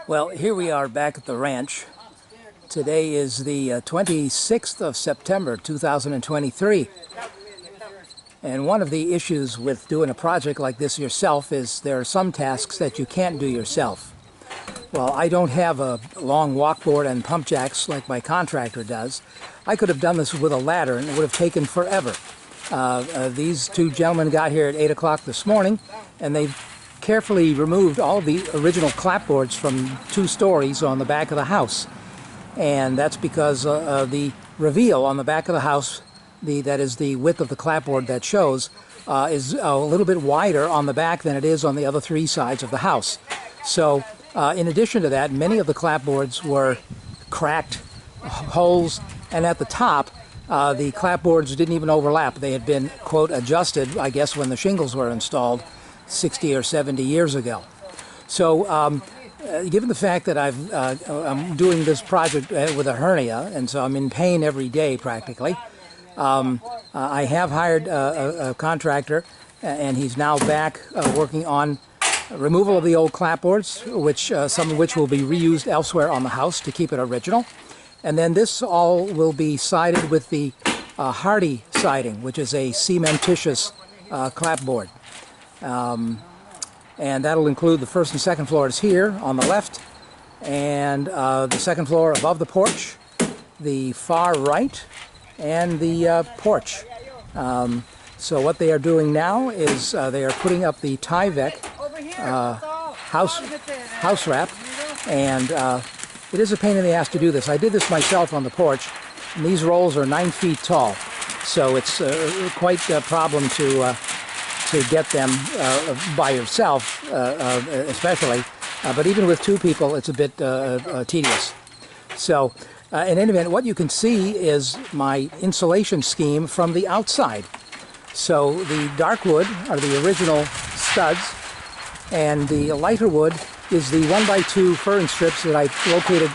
Well, here we are back at the ranch. Today is the 26th of September 2023. And one of the issues with doing a project like this yourself is there are some tasks that you can't do yourself. Well, I don't have a long walkboard and pump jacks like my contractor does. I could have done this with a ladder and it would have taken forever. These two gentlemen got here at 8 o'clock this morning and they've carefully removed all the original clapboards from 2 stories on the back of the house. And that's because the reveal on the back of the house, that is the width of the clapboard that shows, is a little bit wider on the back than it is on the other 3 sides of the house. So in addition to that, many of the clapboards were cracked holes, and at the top the clapboards didn't even overlap. They had been, quote, adjusted, I guess, when the shingles were installed 60 or 70 years ago. So given the fact that I'm doing this project with a hernia, and so I'm in pain every day practically, I have hired a contractor, and he's now back working on removal of the old clapboards, which some of which will be reused elsewhere on the house to keep it original. And then this all will be sided with the Hardie siding, which is a cementitious clapboard. And that'll include the first and second floors here on the left, and the second floor above the porch, the far right, and the porch. So what they are doing now is they are putting up the Tyvek house wrap, and it is a pain in the ass to do this. I did this myself on the porch, and these rolls are 9 feet tall, so it's quite a problem to get them by yourself, especially. But even with 2 people, it's a bit tedious. So in any event, what you can see is my insulation scheme from the outside. So the dark wood are the original studs, and the lighter wood is the 1x2 fern strips that I located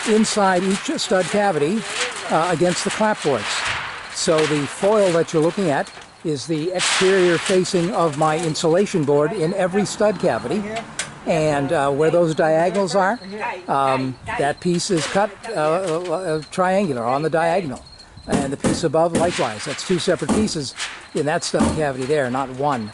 inside each stud cavity against the clapboards. So the foil that you're looking at is the exterior facing of my insulation board in every stud cavity, and where those diagonals are, that piece is cut triangular on the diagonal, and the piece above likewise. That's 2 separate pieces in that stud cavity there, not one.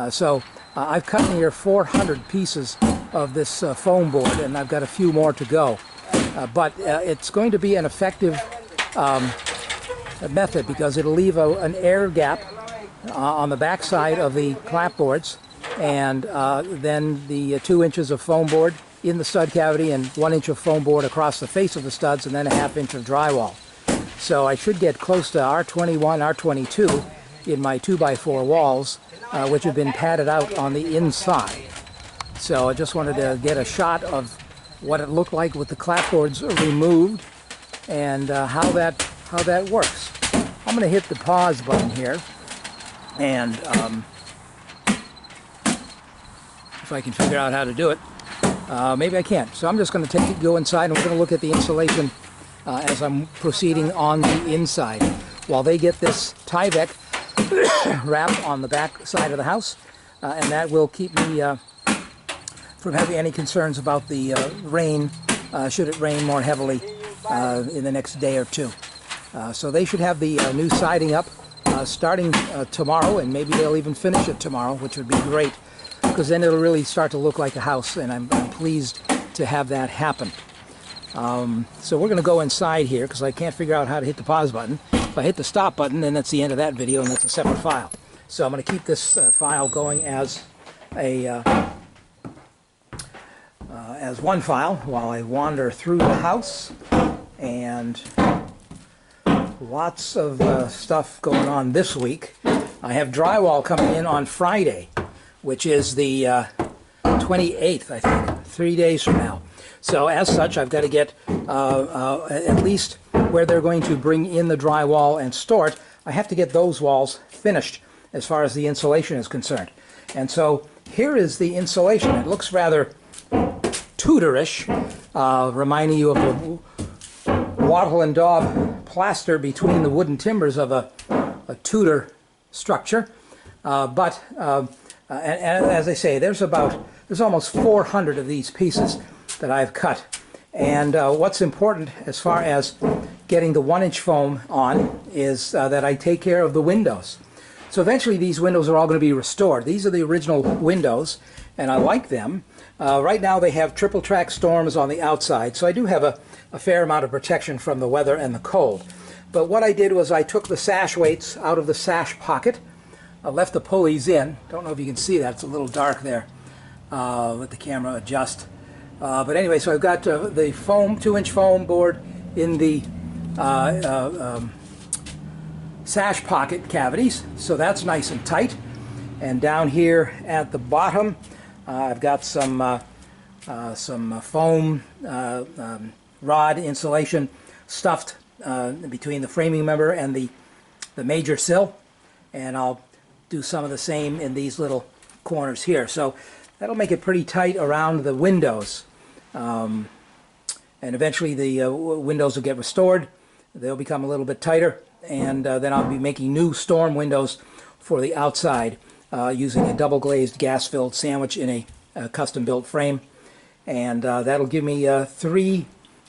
So I've cut near 400 pieces of this foam board, and I've got a few more to go, but it's going to be an effective method because it'll leave an air gap on the back side of the clapboards, and then the 2 inches of foam board in the stud cavity and 1 inch of foam board across the face of the studs, and then a ½ inch of drywall. So I should get close to R21, R22 in my 2x4 walls, which have been padded out on the inside. So I just wanted to get a shot of what it looked like with the clapboards removed, and how that works. I'm going to hit the pause button here, and if I can figure out how to do it. Maybe I can't. So I'm just going to go inside, and we're going to look at the insulation as I'm proceeding on the inside, while they get this Tyvek wrap on the back side of the house, and that will keep me from having any concerns about the rain, should it rain more heavily in the next day or 2. So they should have the new siding up starting tomorrow, and maybe they'll even finish it tomorrow, which would be great, because then it'll really start to look like a house, and I'm pleased to have that happen. So we're going to go inside here because I can't figure out how to hit the pause button. If I hit the stop button, then that's the end of that video, and that's a separate file. So I'm going to keep this file going as one file while I wander through the house, and lots of stuff going on this week. I have drywall coming in on Friday, which is the 28th, I think, 3 days from now. So as such, I've got to get at least where they're going to bring in the drywall and store it, I have to get those walls finished as far as the insulation is concerned. And so here is the insulation. It looks rather Tudorish, reminding you of the wattle and daub plaster between the wooden timbers of a Tudor structure. And as I say, there's almost 400 of these pieces. that I've cut. And what's important as far as getting the 1-inch foam on is that I take care of the windows. So eventually these windows are all going to be restored. These are the original windows, and I like them. Right now they have triple track storms on the outside, so I do have a fair amount of protection from the weather and the cold. But what I did was I took the sash weights out of the sash pocket. I left the pulleys in. Don't know if you can see that. It's a little dark there. Let the camera adjust. But anyway, so I've got the foam, 2-inch foam board in the sash pocket cavities, so that's nice and tight. And down here at the bottom, I've got some foam rod insulation stuffed between the framing member and the major sill, and I'll do some of the same in these little corners here. So that'll make it pretty tight around the windows, and eventually the windows will get restored. They'll become a little bit tighter, and then I'll be making new storm windows for the outside using a double glazed gas filled sandwich in a custom built frame, and that'll give me 3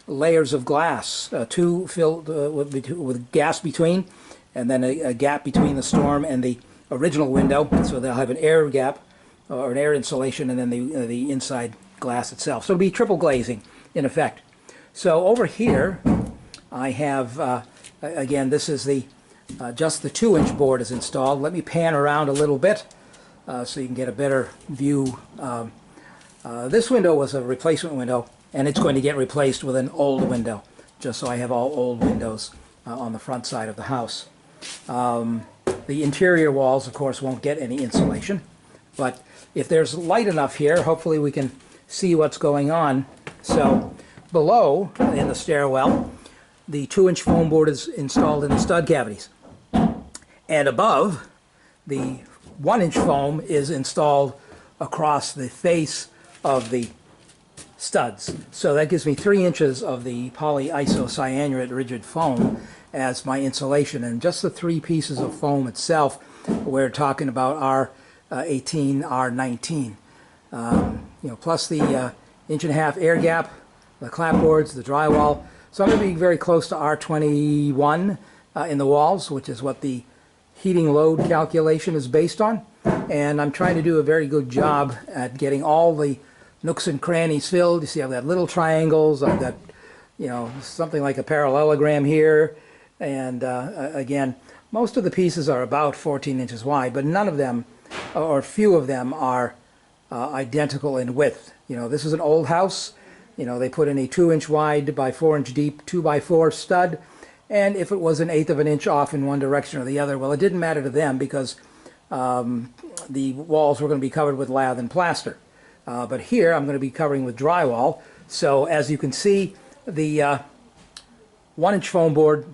layers of glass, 2 filled with gas between, and then a gap between the storm and the original window, so they'll have an air gap or an air insulation, and then the inside glass itself. So it'll be triple glazing in effect. So over here I have again, this is the just the 2-inch board is installed. Let me pan around a little bit so you can get a better view. This window was a replacement window, and it's going to get replaced with an old window, just so I have all old windows on the front side of the house. The interior walls, of course, won't get any insulation, but if there's light enough here, hopefully we can see what's going on. So below, in the stairwell, the 2-inch foam board is installed in the stud cavities, and above, the 1-inch foam is installed across the face of the studs. So that gives me 3 inches of the polyisocyanurate rigid foam as my insulation, and just the 3 pieces of foam itself, we're talking about R18, R19. Plus the 1.5 inch air gap, the clapboards, the drywall. So I'm going to be very close to R21 in the walls, which is what the heating load calculation is based on. And I'm trying to do a very good job at getting all the nooks and crannies filled. You see, I've got little triangles. I've got, something like a parallelogram here. And again, most of the pieces are about 14 inches wide, but none of them, or few of them, are identical in width. This is an old house. They put in a 2-inch wide by 4-inch deep 2x4 stud, and if it was 1/8 of an inch off in one direction or the other, well, it didn't matter to them because the walls were going to be covered with lath and plaster. But here I'm going to be covering with drywall. So as you can see, the 1-inch foam board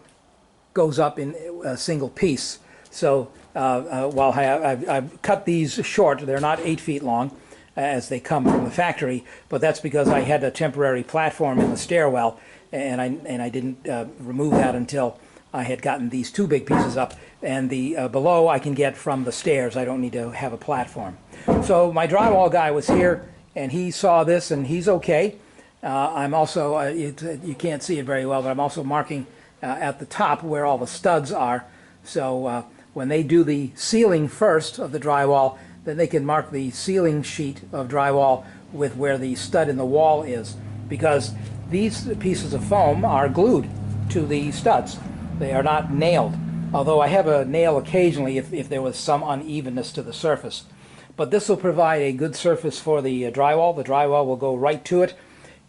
goes up in a single piece. So while I've cut these short, they're not 8 feet long as they come from the factory, but that's because I had a temporary platform in the stairwell, and I didn't remove that until I had gotten these 2 big pieces up, and the below I can get from the stairs. I don't need to have a platform. So my drywall guy was here, and he saw this, and he's okay. I'm also, you can't see it very well, but I'm also marking at the top where all the studs are. So when they do the sealing first of the drywall, then they can mark the ceiling sheet of drywall with where the stud in the wall is, because these pieces of foam are glued to the studs. They are not nailed, although I have a nail occasionally if there was some unevenness to the surface. But this will provide a good surface for the drywall. The drywall will go right to it,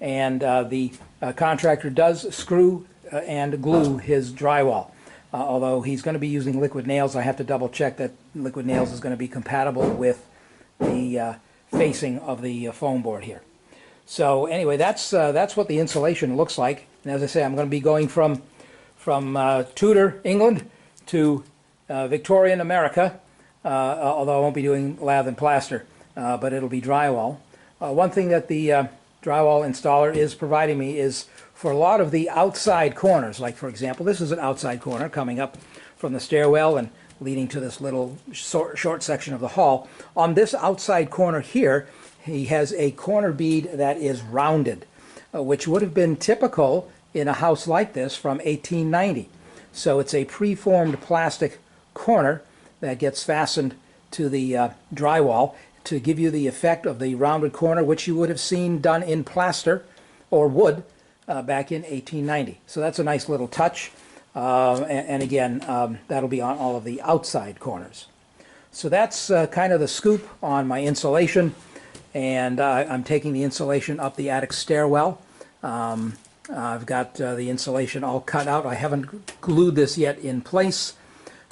and the contractor does screw and glue his drywall. Although he's going to be using liquid nails, I have to double check that liquid nails is going to be compatible with the facing of the foam board here. So anyway, that's what the insulation looks like. And as I say, I'm going to be going from Tudor, England to Victorian America, although I won't be doing lath and plaster, but it'll be drywall. One thing that the drywall installer is providing me is for a lot of the outside corners, like for example, this is an outside corner coming up from the stairwell and leading to this little short section of the hall. On this outside corner here, he has a corner bead that is rounded. which would have been typical in a house like this from 1890. So it's a preformed plastic corner that gets fastened to the drywall to give you the effect of the rounded corner, which you would have seen done in plaster or wood back in 1890. So that's a nice little touch. And again, that'll be on all of the outside corners. So that's kind of the scoop on my insulation. And I'm taking the insulation up the attic stairwell. I've got the insulation all cut out. I haven't glued this yet in place.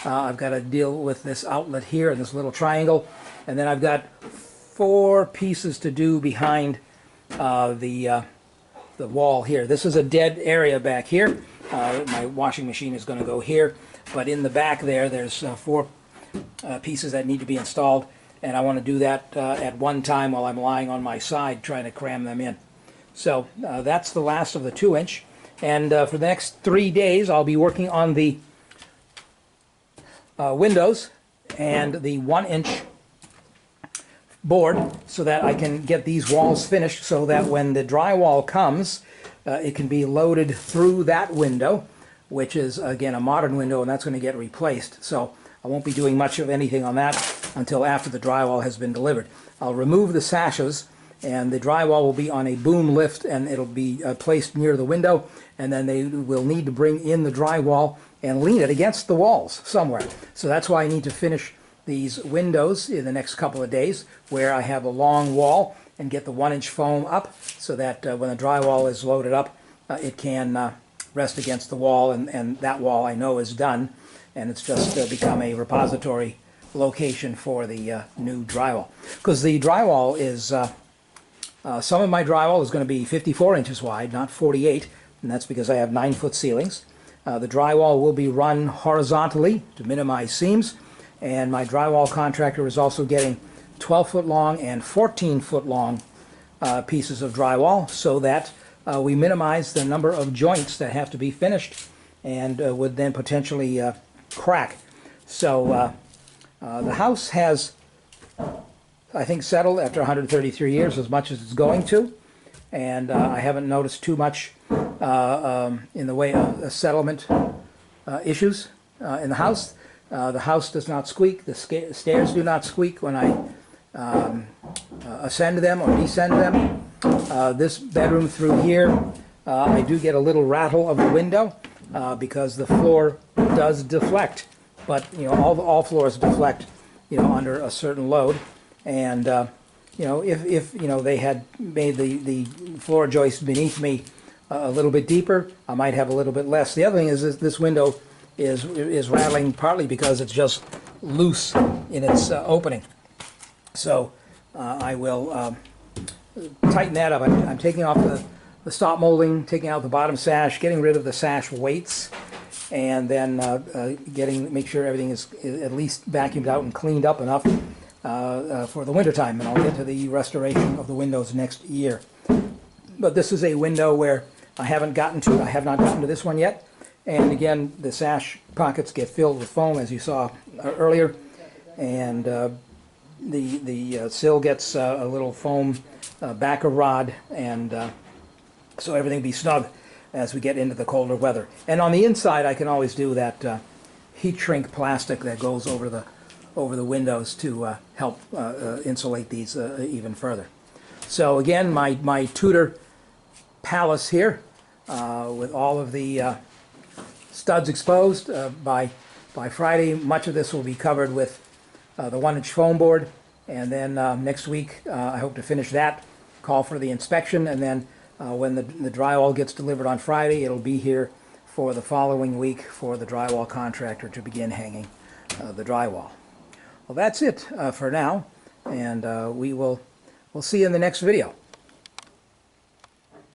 I've got to deal with this outlet here and this little triangle. And then I've got 4 pieces to do behind the wall here. This is a dead area back here. My washing machine is going to go here. But in the back there's 4 pieces that need to be installed. And I want to do that at one time while I'm lying on my side trying to cram them in. So that's the last of the 2-inch. And for the next 3 days I'll be working on the windows and the 1-inch board so that I can get these walls finished so that when the drywall comes it can be loaded through that window, which is again a modern window, and that's going to get replaced. So I won't be doing much of anything on that until after the drywall has been delivered. I'll remove the sashes, and the drywall will be on a boom lift, and it'll be placed near the window, and then they will need to bring in the drywall and lean it against the walls somewhere. So that's why I need to finish these windows in the next couple of days, where I have a long wall, and get the 1-inch foam up so that when the drywall is loaded up, it can rest against the wall, and that wall I know is done, and it's just become a repository location for the new drywall. Because the drywall is, some of my drywall is going to be 54 inches wide, not 48, and that's because I have 9-foot ceilings. The drywall will be run horizontally to minimize seams, and my drywall contractor is also getting 12-foot long and 14-foot long pieces of drywall so that we minimize the number of joints that have to be finished and would then potentially crack. So the house has, I think, settled after 133 years as much as it's going to, and I haven't noticed too much in the way of settlement issues in the house. The house does not squeak. The stairs do not squeak when I ascend them or descend them. This bedroom through here, I do get a little rattle of the window because the floor does deflect. But all floors deflect, under a certain load. And if they had made the floor joist beneath me a little bit deeper, I might have a little bit less. The other thing is this window is rattling partly because it's just loose in its opening. So I will tighten that up. I'm taking off the stop molding, taking out the bottom sash, getting rid of the sash weights, and then make sure everything is at least vacuumed out and cleaned up enough for the winter time. And I'll get to the restoration of the windows next year. But this is a window where I have not gotten to this one yet. And again, the sash pockets get filled with foam, as you saw earlier, and the sill gets a little foam backer rod, and so everything will be snug as we get into the colder weather. And on the inside, I can always do that heat shrink plastic that goes over the windows to help insulate these even further. So again, my Tudor palace here with all of the studs exposed. By Friday, much of this will be covered with the 1-inch foam board, and then next week I hope to finish that, call for the inspection, and then when the drywall gets delivered on Friday, it'll be here for the following week for the drywall contractor to begin hanging the drywall. Well, that's it for now, and we'll see you in the next video.